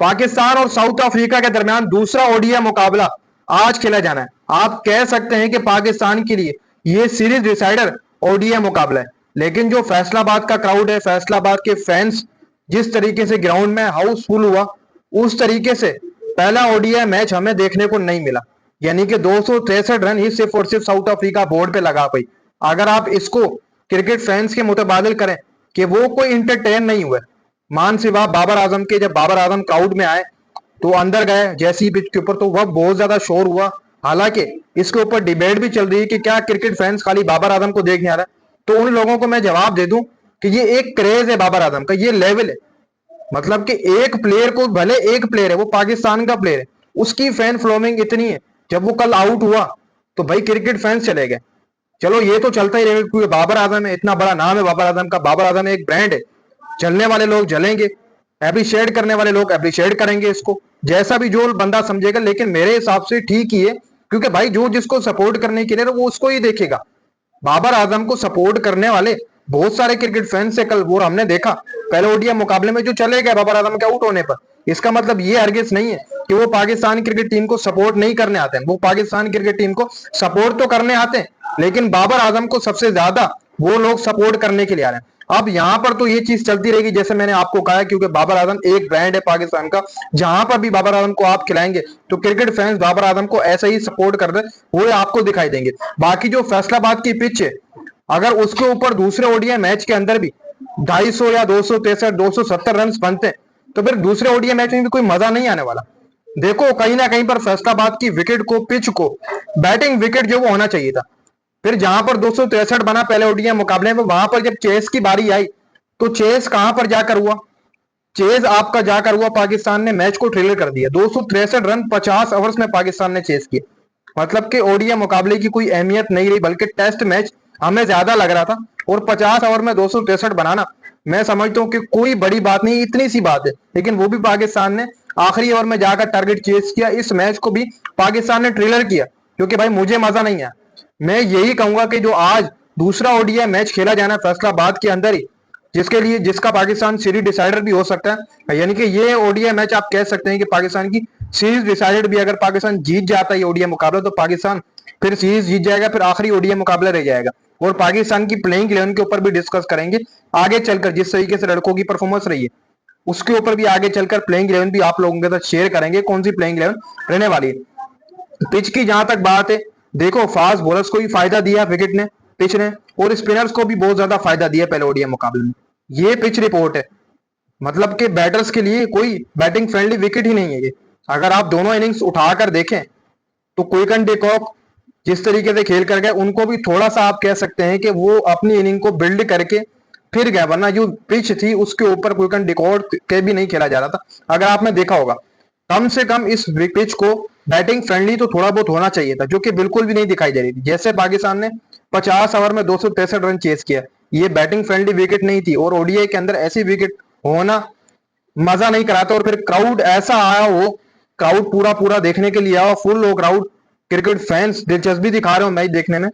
पाकिस्तान और south Africa के दरमियान दूसरा ओडीआई मुकाबला आज खेला जाना है। आप कह सकते हैं कि पाकिस्तान के लिए ये सीरीज डिसाइडर ओडीआई मुकाबला है। लेकिन जो फैसलाबाद का क्राउड है, फैसलाबाद के फैंस जिस तरीके से ग्राउंड में हाउसफुल हुआ, उस तरीके से पहला ओडीआई मैच हमें देखने को नहीं मिला। यानी कि 263 रन ही सिर्फ और सिर्फ साउथ अफ्रीका बोर्ड पे लगा पाई। अगर आप इसको क्रिकेट फैंस के मुताबिक करें कि वो कोई इंटरटेन नहीं हुए। मान सिवा बाबर आजम के, जब बाबर आजम क्राउड में आए तो अंदर गए जैसी पिच के ऊपर, तो वह बहुत ज्यादा शोर हुआ। हालांकि इसके ऊपर डिबेट भी चल रही है कि क्या क्रिकेट फैंस खाली बाबर आजम को देखने आ रहा है। तो उन लोगों को मैं जवाब दे दूं कि ये एक क्रेज है बाबर आजम का, ये लेवल है। मतलब कि एक प्लेयर को, भले एक प्लेयर है वो पाकिस्तान का प्लेयर है, उसकी फैन फॉलोइंग इतनी है। जब वो कल आउट हुआ तो भाई क्रिकेट फैंस चले गए। चलो ये तो चलता ही रहेगा क्योंकि बाबर आजम है, इतना बड़ा नाम है बाबर आजम का। बाबर आजम एक ब्रांड है। जलने वाले लोग जलेंगे, अप्रिशिएट करने वाले लोग अप्रिशिएट करेंगे इसको, जैसा भी जो बंदा समझेगा। लेकिन मेरे हिसाब से ठीक ही है, क्योंकि भाई जो जिसको सपोर्ट करने के लिए वो उसको ही देखेगा। बाबर आजम को सपोर्ट करने वाले बहुत सारे क्रिकेट फैंस से कल वो हमने देखा पहले ओडीआई मुकाबले में जो चले गए बाबर आजम के आउट होने पर। इसका मतलब ये हरगिज नहीं है कि वो पाकिस्तान क्रिकेट टीम को सपोर्ट नहीं करने आते हैं। वो पाकिस्तान क्रिकेट टीम को सपोर्ट तो करने आते हैं, लेकिन बाबर आजम को सबसे ज्यादा वो लोग सपोर्ट करने के लिए आ रहे हैं। अब यहां पर तो ये चीज चलती रहेगी जैसे मैंने आपको कहा, क्योंकि बाबर आजम एक ब्रांड है पाकिस्तान का। जहां पर भी बाबर आजम को आप खिलाएंगे तो क्रिकेट फैंस बाबर आजम को ऐसा ही सपोर्ट कर रहे हुए आपको दिखाई देंगे। बाकी जो फैसलाबाद की पिच है, अगर उसके ऊपर दूसरे ओडीआई मैच के अंदर भी 250 या 263 270 रन बनते हैं तो फिर दूसरे ओडीआई मैच में भी कोई मजा नहीं आने वाला। देखो कहीं ना कहीं पर फैसलाबाद की विकेट को, पिच को, बैटिंग विकेट जो वो होना चाहिए था। फिर जहां पर 263 बना पहले ओडीआई मुकाबले में, वहां पर जब चेस की बारी आई तो चेस कहां पर जाकर हुआ? चेज आपका जाकर हुआ, पाकिस्तान ने मैच को ट्रेलर कर दिया। 263 रन 50 ओवर्स में पाकिस्तान ने चेस किए। मतलब कि ओडीआई मुकाबले की कोई अहमियत नहीं रही, बल्कि टेस्ट मैच हमें ज्यादा लग रहा था। और 50 ओवर में 263 बनाना मैं समझता हूँ कि कोई बड़ी बात नहीं, इतनी सी बात है। लेकिन वो भी पाकिस्तान ने आखिरी ओवर में जाकर टारगेट चेस किया। इस मैच को भी पाकिस्तान ने ट्रेलर किया, क्योंकि भाई मुझे मजा नहीं आया। मैं यही कहूंगा कि जो आज दूसरा ओडीआई मैच खेला जाना है फैसलाबाद के अंदर ही, जिसके लिए जिसका पाकिस्तान सीरीज डिसाइडर भी हो सकता है। यानी कि ये ओडीआई मैच आप कह सकते हैं कि पाकिस्तान की सीरीज डिसाइडेड भी। अगर पाकिस्तान जीत जाता है ये ओडीआई मुकाबला तो पाकिस्तान फिर सीरीज जीत जाएगा, फिर आखिरी ओडीआई मुकाबला रह जाएगा। और पाकिस्तान की प्लेइंग 11 के ऊपर भी डिस्कस करेंगे आगे चलकर। जिस तरीके से लड़कों की परफॉर्मेंस रही है उसके ऊपर भी आगे चलकर प्लेइंग 11 भी आप लोगों के साथ शेयर करेंगे, कौन सी प्लेइंग 11 रहने वाली है। पिच की जहां तक बात है, देखो फास्ट बॉलर्स को भी फायदा दिया विकेट ने, पिच ने, और स्पिनर्स को भी बहुत ज्यादा फायदा दिया पहले ओडीआई मुकाबले में। ये पिच रिपोर्ट है। मतलब कि बैटर्स के लिए कोई बैटिंग फ्रेंडली विकेट ही नहीं है ये। अगर आप दोनों इनिंग्स उठाकर देखें तो क्विकन डिकॉक जिस तरीके से खेल कर गए, उनको भी थोड़ा सा आप कह सकते हैं कि वो अपनी इनिंग को बिल्ड करके फिर गए। वरना जो पिच थी उसके ऊपर क्विकन डिकॉक के भी नहीं खेला जा रहा था। अगर आपने देखा होगा, कम से कम इस पिच को बैटिंग फ्रेंडली तो थोड़ा बहुत होना चाहिए था, जो कि बिल्कुल भी नहीं दिखाई दे रही थी। जैसे पाकिस्तान ने 50 ओवर में 263 रन चेस किया, ये बैटिंग फ्रेंडली विकेट नहीं थी। और ओडीआई के अंदर ऐसी विकेट होना मजा नहीं कराता। और फिर क्राउड ऐसा आया हो, क्राउड पूरा पूरा देखने के लिए आया, फुल हो क्राउड, क्रिकेट फैंस दिलचस्पी दिखा रहे हो मैच देखने में।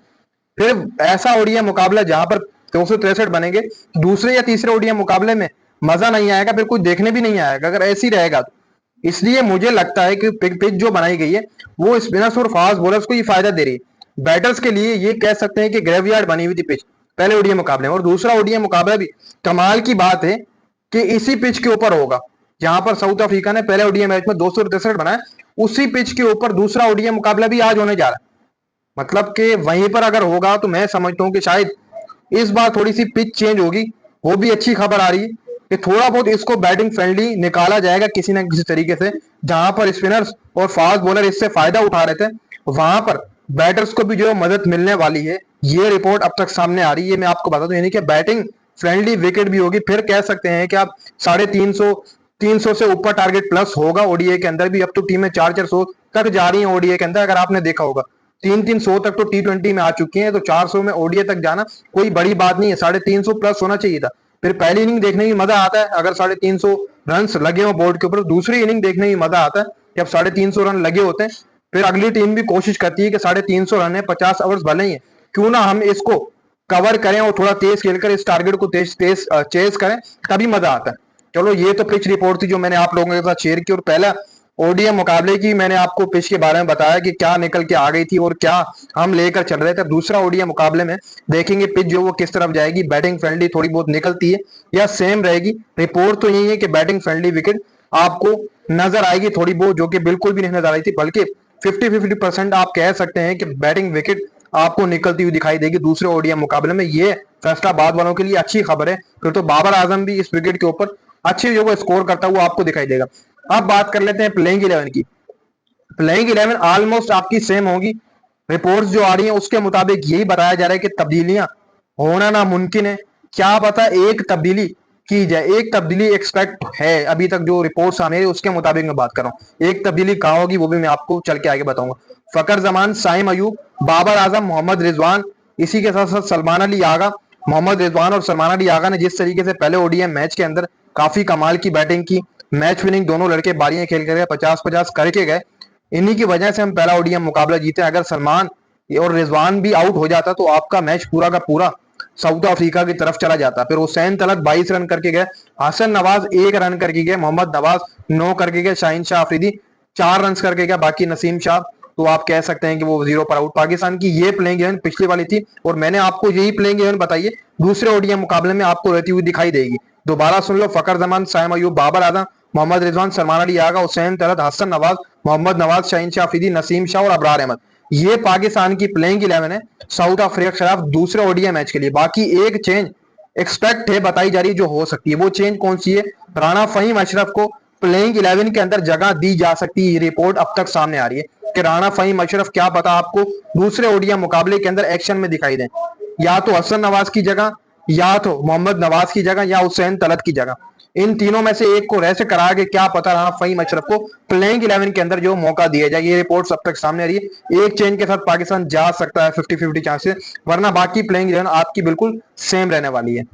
फिर ऐसा ओडीआई मुकाबला जहां पर 263 बनेंगे, दूसरे या तीसरे ओडीआई मुकाबले में मजा नहीं आएगा, फिर कुछ देखने भी नहीं आएगा अगर ऐसी रहेगा तो। इसलिए मुझे लगता है कि पिच जो बनाई गई है वो स्पिनर्स और फास्ट बॉलर्स को ये फायदा दे रही है। बैटर्स के लिए ये कह सकते हैं कि ग्रेवयार्ड बनी हुई थी पिच पहले ओडीआई मुकाबले में। और दूसरा ओडीआई मुकाबला भी कमाल की बात है कि इसी पिच के ऊपर होगा जहां पर साउथ अफ्रीका ने पहले ओडीआई मैच में 263 बनाए। उसी पिच के ऊपर दूसरा ओडीआई मुकाबला भी आज होने जा रहा है। मतलब कि वहीं पर अगर होगा तो मैं समझता हूं कि शायद इस बार थोड़ी सी पिच चेंज होगी। वो भी अच्छी खबर आ रही है कि थोड़ा बहुत इसको बैटिंग फ्रेंडली निकाला जाएगा किसी ना किसी तरीके से। जहां पर स्पिनर्स और फास्ट बॉलर इससे फायदा उठा रहे थे, वहां पर बैटर्स को भी जो मदद मिलने वाली है, ये रिपोर्ट अब तक सामने आ रही है। मैं आपको बता दूं, यानी कि बैटिंग फ्रेंडली विकेट भी होगी। फिर कह सकते हैं कि आप 350 300 से ऊपर टारगेट प्लस होगा ओडीआई के अंदर भी। अब तो टीमें 400 तक जा रही हैं ओडीआई के अंदर। अगर आपने देखा होगा 300 तक तो T20 में आ चुकी हैं, तो 400 में ओडीआई तक जाना कोई बड़ी बात नहीं है। 350 प्लस होना चाहिए था। फिर पहली इनिंग देखने में मजा आता है अगर 350 रन लगे हो बोर्ड के ऊपर। दूसरी इनिंग देखने में मजा आता है जब 350 रन लगे होते हैं। फिर अगली टीम भी कोशिश करती है कि 350 रन है, 50 ओवर्स भले ही है, क्यों ना हम इसको कवर करें और थोड़ा तेज खेलकर इस टारगेट को तेज तेज चेस करें, तभी मजा आता है। चलो ये तो पिच रिपोर्ट थी जो मैंने आप लोगों के साथ शेयर की, और पहला ओडीएम मुकाबले की मैंने आपको पिच के बारे में बताया कि क्या निकल के आ गई थी और क्या हम लेकर चल रहे थे। दूसरा ओडीएम मुकाबले में देखेंगे पिच जो वो किस तरफ जाएगी, बैटिंग फ्रेंडली थोड़ी बहुत निकलती है या सेम रहेगी। रिपोर्ट तो यही है कि बैटिंग फ्रेंडली विकेट आपको नजर आएगी थोड़ी बहुत, जो कि बिल्कुल भी नहीं नजर आई थी, बल्कि 50-50% आप कह सकते हैं कि बैटिंग विकेट आपको निकलती हुई दिखाई देगी दूसरे ओडीएम मुकाबले में। ये फैसलाबाद वालों के लिए अच्छी खबर है, फिर तो बाबर आजम भी इस विकेट के ऊपर अच्छी जो वो स्कोर करता हुआ आपको दिखाई देगा। अब बात कर लेते हैं प्लेइंग 11 की। प्लेइंग 11 ऑलमोस्ट आपकी सेम होगी। रिपोर्ट्स जो आ रही हैं उसके मुताबिक यही बताया जा रहा है कि तब्दीलियां होना नामुमकिन है। क्या पता एक तब्दीली की जाए, एक तब्दीली एक्सपेक्ट है अभी तक जो रिपोर्ट्स आ रही है उसके मुताबिक मैं बात कर रहा हूँ। एक तब्दीली कहाँ होगी वो भी मैं आपको चल के आगे बताऊंगा। फकर जमान, साइम अयूब, बाबर आजम, मोहम्मद रिजवान, इसी के साथ साथ सलमान अली आगा। मोहम्मद रिजवान और सलमान अली आगा ने जिस तरीके से पहले ओडीएम मैच के अंदर काफी कमाल की बैटिंग की, मैच विनिंग दोनों लड़के बारियां खेल कर गए, 50-50 करके गए, इन्हीं की वजह से हम पहला ओडीएम मुकाबला जीते। अगर सलमान और रिजवान भी आउट हो जाता तो आपका मैच पूरा का पूरा साउथ अफ्रीका की तरफ चला जाता। फिर हुसैन तलत 22 रन करके गए, हसन नवाज 1 रन करके गए, मोहम्मद नवाज 9 करके गए, शाहीन शाह अफरीदी 4 रन करके गया, बाकी नसीम शाह तो आप कह सकते हैं कि वो 0 पर आउट। पाकिस्तान की ये प्लेइंग 11 पिछली वाली थी और मैंने आपको यही प्लेइंग 11 बताई है दूसरे ओडीएम मुकाबले में आपको रहती हुई दिखाई देगी। दोबारा सुन लो, फकर जमान, साइम अयूब, बाबर आजम, मोहम्मद रिजवान, सलमान अली आगा, हुसैन तलत, हसन नवाज, मोहम्मद नवाज, शाहीन शाह अफरीदी, नसीम शाह और अबरार अहमद। ये पाकिस्तान की प्लेइंग 11 है साउथ अफ्रीका के खिलाफ दूसरे ओडीआई मैच के लिए। बाकी एक चेंज एक्सपेक्ट है, बताई जा रही है जो हो सकती है। वो चेंज कौन सी है? राणा फहीम अशरफ को प्लेइंग 11 के अंदर जगह दी जा सकती है। ये रिपोर्ट अब तक सामने आ रही है कि राणा फहीम अशरफ क्या पता आपको दूसरे ओडीआई मुकाबले के अंदर एक्शन में दिखाई दें, या तो हसन नवाज की जगह, या तो मोहम्मद नवाज की जगह, या हुसैन तलत की जगह। इन तीनों में से एक को रेस्ट करा के क्या पता राना फहीम अशरफ को प्लेइंग 11 के अंदर जो मौका दिया जाए। ये रिपोर्ट अब तक सामने आ रही है। एक चेंज के साथ पाकिस्तान जा सकता है 50-50 चांसेस, वरना बाकी प्लेइंग 11 आपकी बिल्कुल सेम रहने वाली है।